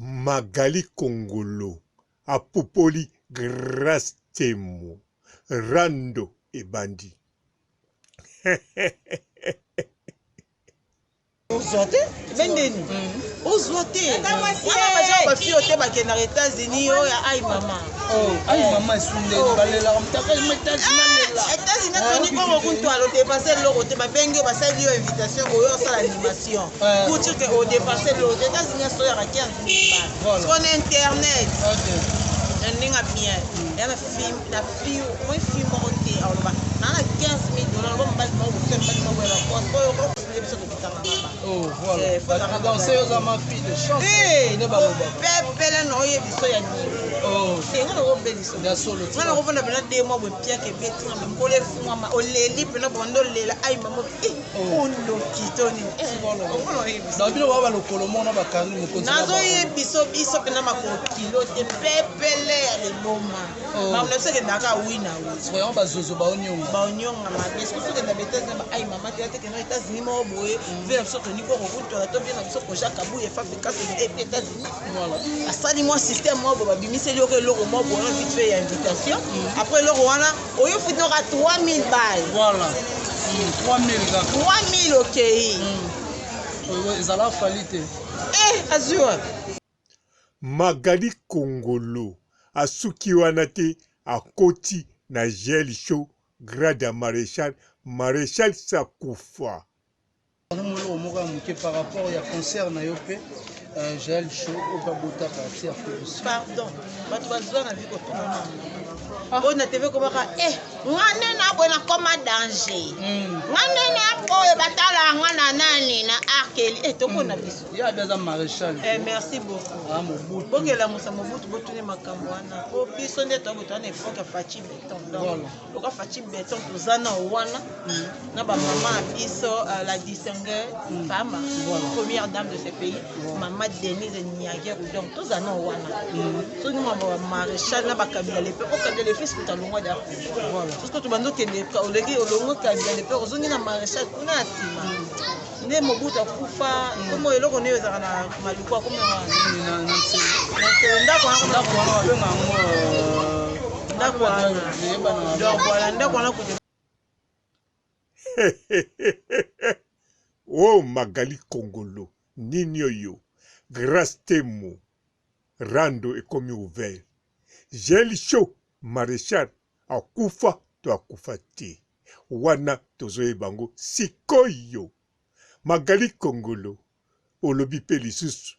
Magali Kongolo, Apopoli Grâce Temo, Rando et Bandi. Ozote? Bendeni. Ozote. Wana baja ba fi ote ba kena États-Unis yo ya ai mama. Oh, ai mama sunde balela mtaka États-Unis lela. États-Unis to ni ko kuntu alo dépasser le côté ba benge ba sali yo invitation oyo sala animation. Pour dire que au dépasser le États-Unis so ya 15 000 balles. Sur internet. OK. Ninga bien. Ya na film, moi film monté alors ba. Na 15 000 dollars ba mbali mo ko faire mbali mo ko la poste. Oh, voilà. Dans ces ma fille de chance. Ne ba ba. Pepele no ye biso ya ni. Oh, c'est ngana go beliso. Da solo. Ngana go fona bena de mo bo pia ke beti na mbole fuma ma oleli pena bondo lela ai mama. Ondo kitoni. Ono ye biso. Da bino wa ba lokolo mona ba kangi mo konti. Nazo ye biso pena ma ko kilo te pepele ya le boma. Ba mna se ke ndaka wina wo. Soyons ba zozo ba onyonga. Ba onyonga ma biso so ke ndabeta na ai mama te ke no États-Unis mo boye. Vena so ke ni ko ko to bien na biso ko jaka buye fabrication des États-Unis. Voilà. Asali moi système mo ba bimise le loro mo bo na vite fait invitation. Après loro wana oyo fitora 3000 balles. Voilà. 3000 gars. 3000 OK. Ils allaient faliter. Azur. Magali Kongolo, asuki wana te akoti na gel show grade ya maréchal Sakufa. Par rapport au concert na yope gel show au babota parti à faire. Pardon. Bato bazwa na vie ko tona. On a TV comme ça ngane na bona comme danger. Ngane na boye batala ngana nani na arkeli toko na biso. Ya beza maréchal. Merci beaucoup. Ah mobutu. Bokela musa mobutu botune makambo wana. O biso nde to botana efoka fachi beton. Donc oka fachi beton tozana wana na ba maman biso la distinguée femme première dame de ce pays maman Denise Niaguer donc tozana wana. So ni mama maréchal na bakabila lepe o kabila lepe ce que tu as longo da. Voilà. Tout ce que tu bando ke le olegi olongo kabila lepe ozongi na maréchal kuna atima. Ne mobutu akufa komo eloko ne ezaka na maluku akome wana. Ndako wana Oh Magali Kongolo, nini oyo, grâce Temo, Rando est comme ouvert. Gel show, maréchal, akufa to akufa te. Wana tozoe bango sikoyo. Magali Kongolo, olobi pe lisusu.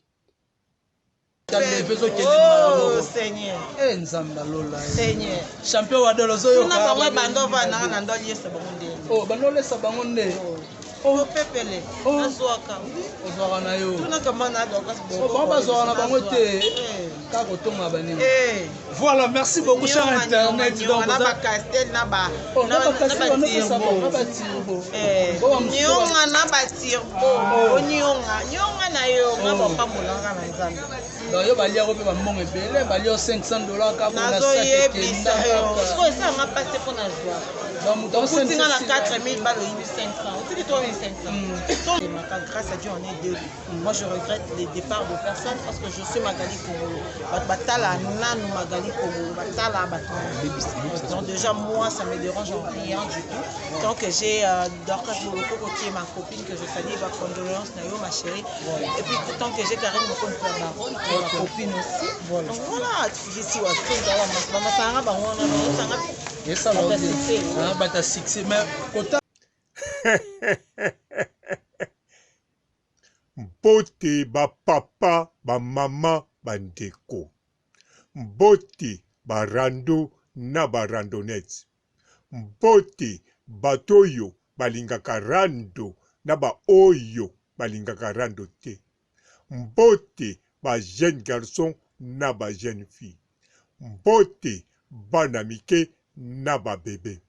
Oh Seigneur. Nzamba lola. Seigneur. Champion wa dolo zoyo. Na bango bando va na ndoli yesa bango nde. Oh bando lesa bango nde. Oh pepele. Azwaka. Ozwaka na yo. Tuna kama na doka bo. Oh ba zwaka na bango te. Ka ko tonga bani. Voilà, merci beaucoup cher internet. Donc na ba castel na ba. Na ba castel na ba tirbo. Nyonga na ba tirbo. Nyonga na yo nga ba pamolanga na nzambe. Donc yo balia ko pe ba mbongo ebele, balia $500 ka pour na sac kenda. So ça m'a passé pour na joie. Donc on tient na 4000 balles ou 500. Tu dis toi 500. Grâce à Dieu on est deux. Moi je regrette les départs de personnes parce que je suis Magali Kongolo. Batala nanu Magali Kongolo, batala batala. Donc déjà moi ça me dérange en rien du tout. Tant que j'ai Dorcas Moloko qui est ma copine que je salue, ma condoléance Nayo ma chérie. Et puis tant que j'ai Karine Mokon pour la baronne, ma copine aussi. Donc voilà, je suis au style de maman Sanga Baron, Sanga. Et ça va bien. Ah bah t'as succès mais kota. Mbote ba papa, ba mama, ba ndeko. Mbote ba rando na ba randonnette. Mbote batoyo balingaka rando na ba oyo balingaka rando te. Mbote ba jeune garçon na ba jeune fille. Mbote bana mike na ba bébé.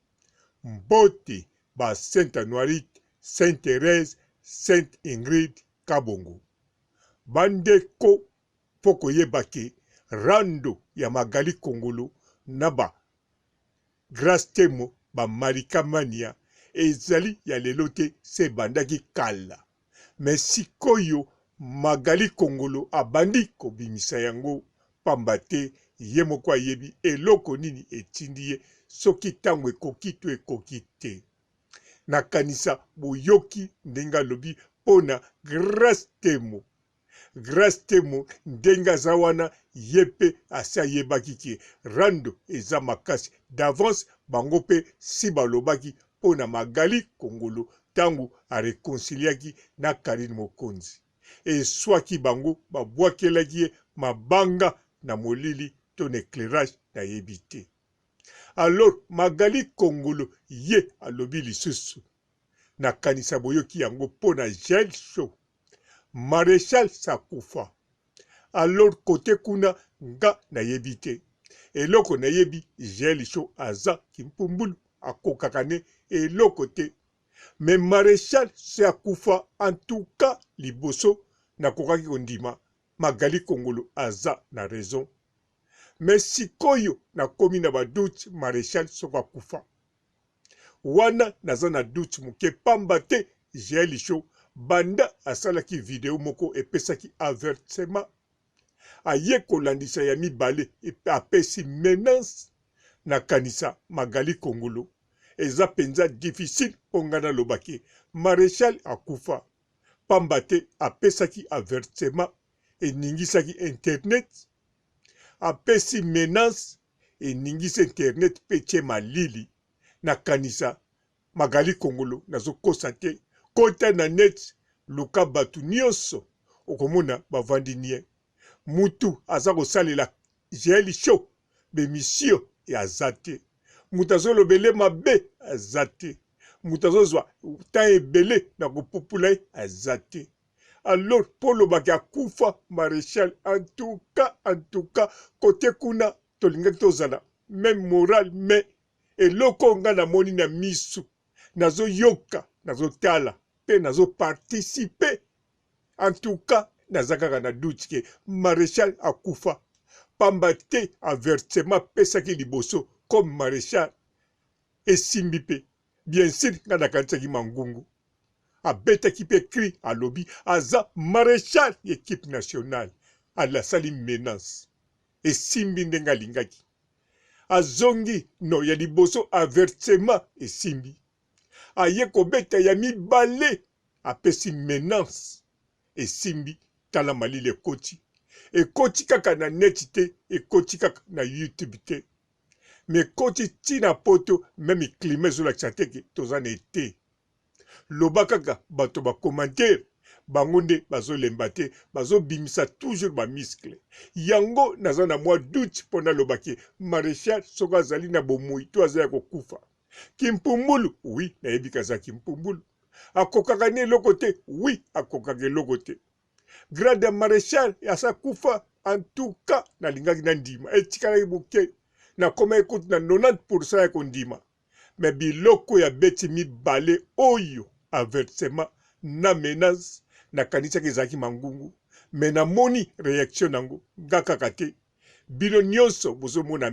Mbote ba Sainte Anuarite, Sainte Thérèse, Sainte Ingrid Kabongo. Bandeko poko yebake rando ya Magali Kongolo naba Grâce Temo ba Marika Mania ezali ya lelo te se bandaki kala. Mais sikoyo Magali Kongolo abandi kobimisa yango pamba te ye moko ayebi eloko nini etindi ye soki ntango ekoki to ekoki te. Nakanisa boyoki ndenge alobi mpona Grace Temo. Grace Temo ndenge aza wana ye mpe asi ayebaki ke rando eza makasi d'avance bango mpe si balobaki mpona Magali Kongolo ntango areconciliaki na Karine Mokonzi. Eswaki bango babwakelaki ye mabanga na molili to na éclairage na yebi te. Alors Magali Kongolo ye alobi lisusu nakanisa boyoki yango mpona Gel Show. Maréchal Sakufa. Alors côté kuna nga na yebi te. Eloko na yebi Gel Show aza kimpumbulu akokakane eloko te. Mais Maréchal Sakufa en tout cas liboso na kokaki kondima Magali Kongolo aza na raison. Mais sikoyo na komi na badoute Maréchal Sakufa. Wana naza na doute muke pamba te Gel Show banda asalaki video moko epesaki avertissement. Aye kolandisa ya mibale apesi menace na kanisa Magali Kongolo. Eza penza difficile pongana lobaki. Maréchal akufa. Pamba te apesaki avertissement eningisaki internet. Apesi menace eningisa internet peche malili. Na kanisa Magali Kongolo nazo kosa te. Kota na net luka batu nyonso okomona bavandi nie. Mutu aza kosalela Gel Show bemisio ya azate. Mutu azolobele mabe azate. Mutu azozwa ta ebele na kopopula azate. Alors polo baki akufa Maréchal en tout cas kote kuna tolingaki tozala même moral mais eloko nga na moni na misu nazo yoka nazo tala pe nazo participer en tout cas nazakaka na doute ke Maréchal akufa pamba te avertissement pesaki liboso comme Maréchal esimbi pe bien sûr nga nakanisaki mangungu abetaki pe cri alobi aza Maréchal équipe nationale alasali menace esimbi ndenge alingaki azongi no ya liboso avertissement esimbi aye kobeta ya mibale apesi menace esimbi tala malili ekoti kaka na net te ekoti kaka na YouTube te mais koti tina poto même climat ezolakisa te ke toza na ete loba kaka bato bacommentaire bango nde bazolemba te bazobimisa toujours bamiscle yango naza na mwa doute mpona lobaki Maréchal soko azali na bomoi to aza ya kokufa kimpumbulu oui nayebi kaza kimpumbulu akokaka ne eloko te oui akokaka eloko te grade ya Maréchal asa kufa en tout cas nalingaki na ndima etikalaki moke nakoma ekuti na 90% ya kondima me biloko ya beti mibale oyo avertissement na menace nakanisaki ezalaki mangungu me namoni réaction nango nga kaka te bino nyonso bozomona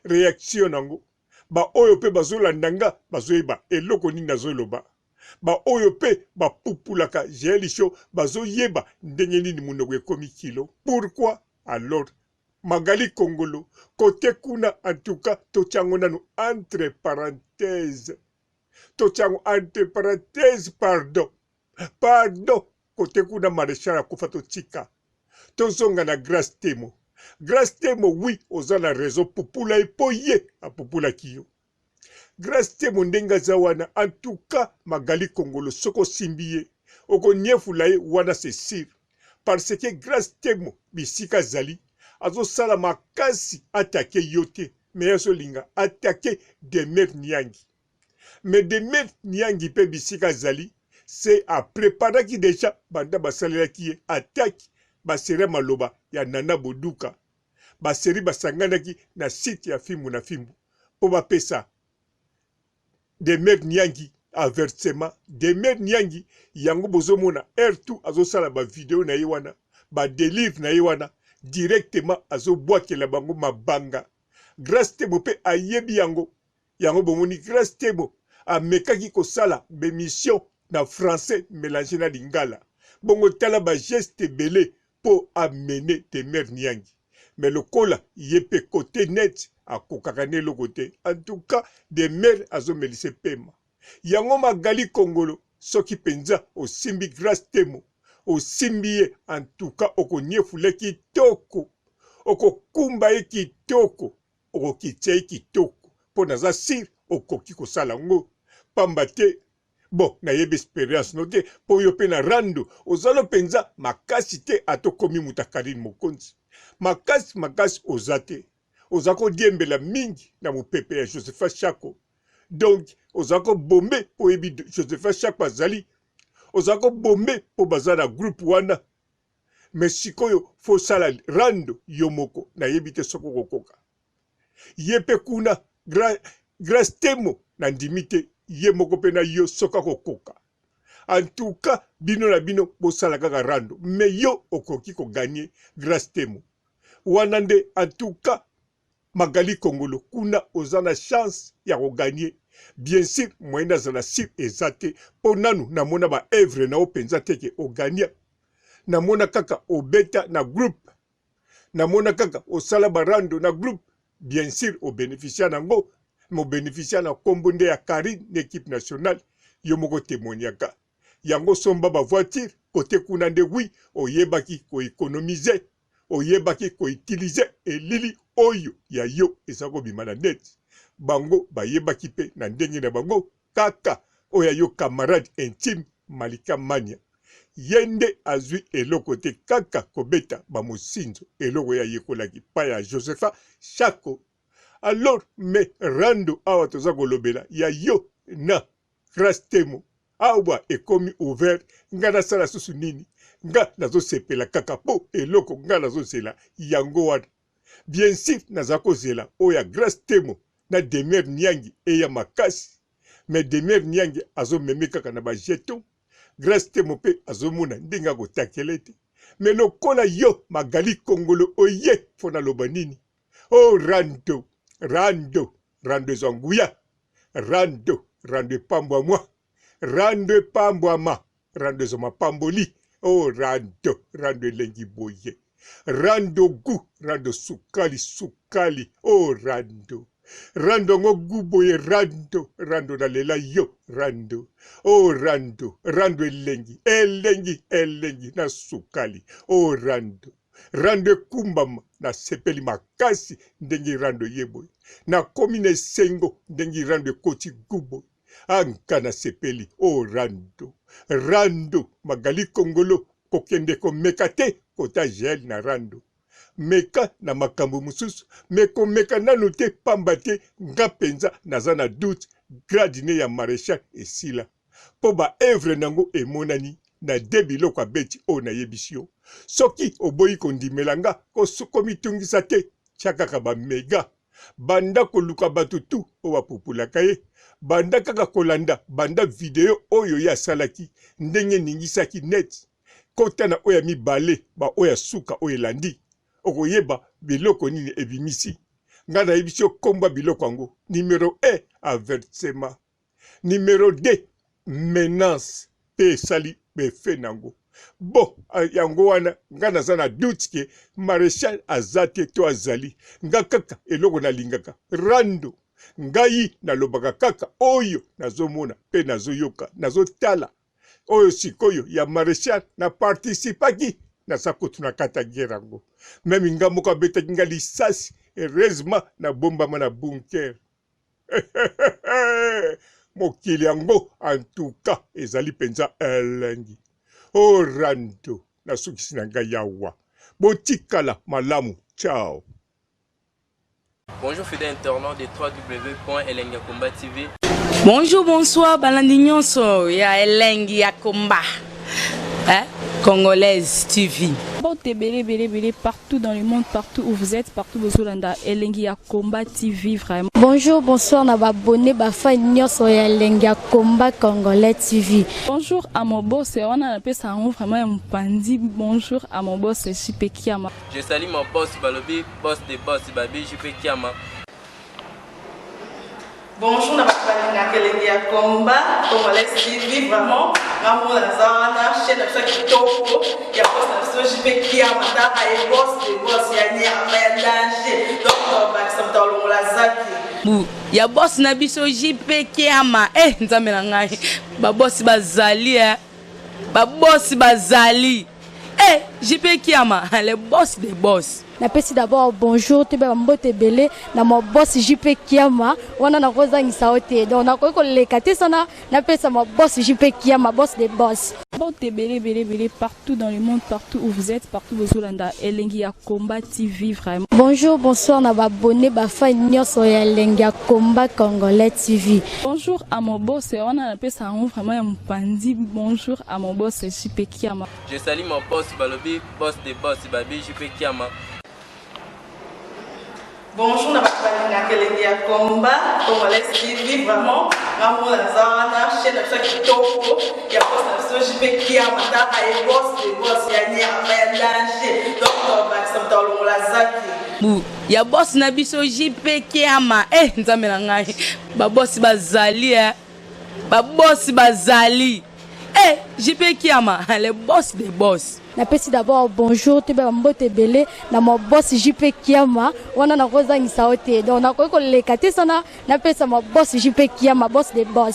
réaction nango baoyo mpe bazolanda nga bazoyeba eloko nini nazoloba baoyo mpe bapupulaka Gel Show bazoyeba ndenge nini monoko ekomi kilo. Pourquoi alors Magali Kongolo kote kuna en tout cas tochango nanu entre parenthèses pardon kote kuna Maréchal akufa totika tozonga na Grace Temo. Grace Temo oui oza na raison popula epo ye apopulaki yo. Grace Temo ndenge aza wana en tout cas Magali Kongolo soko simbi ye okoniefula ye wana c'est sûr parce que Grace Temo bisika zali azosala makasi atake yo te me azolinga atake Demer Niangi. Mais Demer Niangi pe bisika zali c'est à préparer qui déjà banda basalelaki ye attaque basere maloba ya Nana Boduka baseri basanganaki na site ya Fimbu na Fimbu po bapesa Demer Niangi avertissement. Demer Niangi yango bozomona R2 azosala ba video na ye wana ba délivre na ye wana directement azobwakela bango mabanga. Grace Temo pe ayebi yango bomoni Grace Temo amekaki kosala bemission na français mélangé na lingala bongo tala ba geste belé pour amener des mères Niangi. Mais le kola, yépe côté net, à kokakane le côté. En tout cas, des mères azomelise pema. Yango magali Kongolo, soki penza, au simbi grâce temo. Au simbi, en tout cas, oko nyefule kitoko. Oko kumbaye kitoko. Oko kitei kitoko. Po naza sir, oko kiko salango. Pambate. Bon, na yebe expérience note, po yo pe na rando, ozalo penza makasi te atokomi mutakarine mokonzi. Makasi ozate. Ozako diembela mingi na mupepe ya Josepha Chako. Donc, ozako bombe po yebi Josepha Chako azali. Ozako bombe po bazala groupe wana. Mais sikoyo fo sala rando yomoko na yebi te soko kokoka. Yepe kuna grâce temo na ndimite ye moko pena yo soka kokoka. En tout cas, bino na bino bosala kaka rando. Mais yo okoki ko gagner grâce temo. Wanande, en tout cas, Magali Kongolo, kuna ozana chance ya ko gagner. Bien sûr, moyena zala sip ezate. Po nanu, na mona ba evre na openza teke o gagner. Na mona kaka o beta na groupe. Na mona kaka o sala barando na groupe. Bien sûr, o bénéficiaire nango. Mo bénéficiaire na kombonde ya Karine, l'équipe nationale. Yo moko témoignaka. Yango somba ba voiture. Kote kunande oui, o yebaki ko économiser. O yebaki ko utiliser. Et lili oyo ya yo ezako bimana net. Bango ba yebaki pe na ndenge na bango. Kaka oya yo camarade intime Malika Mania. Yende azui eloko te kaka kobeta ba mosinzo. Eloko ya yekolaki pa ya Josepha Chako. Alors, me rando awa toza kolobela ya yo na grâce temo. Awa ekomi ouvert, nga na sala susu nini. Nga nazo sepela kaka po eloko nga nazo zela yango wana. Bien sûr naza kozela oya grâce temo na Demer Niangi eya makasi. Mais Demer Niangi azo meme kaka na ba jeton. Grâce temo pe azo mona ndinga kotakelete. Mais lokola yo Magali Kongolo oye fona loba nini. Oh Rando Zanguya, Rando pambwa moi, Rando pambwa ma, Rando zoma pamboli, oh Rando lengi boye, Rando gu, Rando sukali, oh Rando ngo gu boye, Rando na lela yo, Rando, oh Rando elengi na sukali, oh Rando kumbama na sepeli makasi ndengi rando yeboy. Na komine sengo ndengi rando koti guboy. Anka na sepeli o Rando Magali Kongolo kokende ko mekate kota gel na rando. Meka na makambo mususu meko meka nanu te pambate nga penza nazana doute gradine ya maréchal esila. Po ba evre nango emonani na debilo kwa beti o na yebisio. Soki oboyi kondimelanga kosukomi tungisa te chakaka ba mega. Banda koluka batutu o wapupulaka ye. Banda kaka kolanda banda video oyo ya salaki ndenge ningisaki net. Kota na oya mibale ba oya suka oya landi. Okoyeba biloko nini ebimisi. Nga na yebisio komba biloko ango. Numéro 1, avertissement. Numéro 2, menace. Pe sali befe nango. Bon, yango wana nga naza na doute ke maréchal azate to azali. Nga kaka eloko na lingaka. Rando. Ngai na lobaka kaka oyo nazomona pe nazoyoka nazotala. Oyo sikoyo ya maréchal na participaki na sakotu na kata gerango. Memi nga moko beta nga lisasi heureusement na bomba na bunker. Mokili yango en tout cas ezali penza elengi. Oh Rando na sukisi na ngai yawa. Botikala malamu. Ciao. Bonjour fidèles internautes de www.elengiakomba TV. Bonjour, bonsoir, balandi nyonso ya Elengi ya Komba. Congolaise TV. Belé partout dans le monde, partout où vous êtes, partout où vous êtes, Elengi ya Komba TV vraiment. Bonjour, bonsoir, na abonné bafa nyonso ya Elengi ya Komba Congolais TV. Bonjour à mon boss, on a appelé ça vraiment un pandi. Bonjour à mon boss, JP Kiama. Je salue mon boss Balobi, boss de boss Babi, JP Kiama. Bonjour, na bakalina kelenge ya combat Congolais TV vraiment ngamo na zana chaîne na chaque toko ya boss na JP Kiama ta ay boss de boss ya nyama ya danger donc ba samta longola zaki ya boss na biso JP Kiama nzambe na ngai ba boss bazali ba boss bazali JP Kiama le boss des boss. Napesi d'abord bonjour tu ba mbote belé na mo boss JP Kiama wana na kozangisa ote donc na ko lekate sana napesa mo boss JP Kiama boss des boss. Mbote belé partout dans le monde, partout où vous êtes, partout où vous êtes, Elengi ya Combat TV vraiment. Bonjour, bonsoir na ba abonné ba fan nyonso ya Elengi ya Combat Congolais TV. Bonjour à mon boss, on a appelé ça vraiment un pandi. Bonjour à mon boss JP Kiama. Je salue mon boss Balobi, boss des boss Babi JP Kiama. Bonjour, na bakalina kelenge ya combat Congolais TV vraiment ngamo na zana chaîne na chaque toko ya boss na JP Kiama ta ay boss de boss ya nyama ya danger donc ba samta longola zaki ya boss na biso JP Kiama nzambe na ngai ba boss bazali ba boss bazali JP Kiama le boss des boss. Napesi d'abord bonjour tu ba mbote belé na mo boss JP Kiama wana na kozangisa ote donc na ko lekate sana napesa mo boss JP Kiama boss des boss.